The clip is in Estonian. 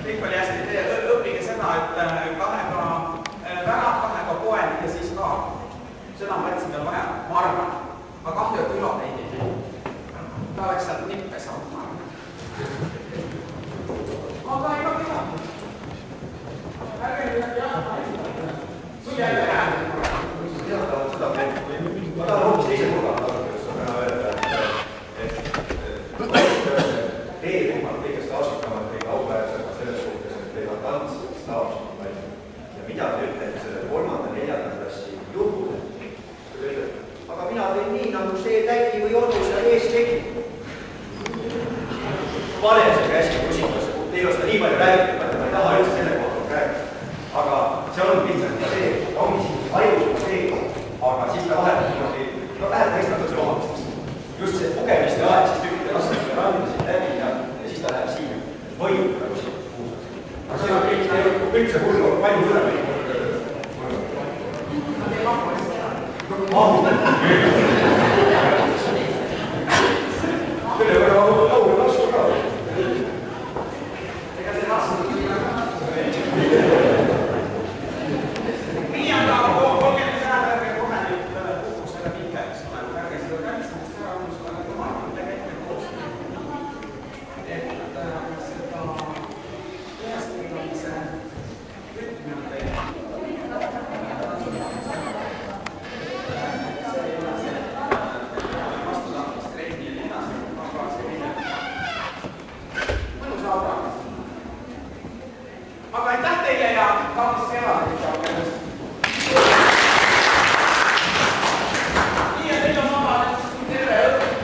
Kõik oli hästi, õppige seda, Ma tahan hoopis teise nurga öelda, et e-rühmad kõigest aastakamad või auväärsemad selles suhtes, et teevad tantsid, staažid ja mida te ütlete selle 3.-4. klassi juhul, aga mina teen nii, nagu see tädi või onu seal ees tegi. Pane see käsi küsimus, teil on seda nii palju räägitud, ma ei taha üldse selle kohta rääkida. Aga see on lihtsalt ka see, ongi siin haigusega see, aga siis ta vahetab niimoodi, no läheb mõistatuse omastest. Just see pugemiste aeg, siis tükite laskele randasid läbi ja siis ta läheb siin võim nagu siin kuusas. Aga see on kõik see hullu, palju suurem. Mahu.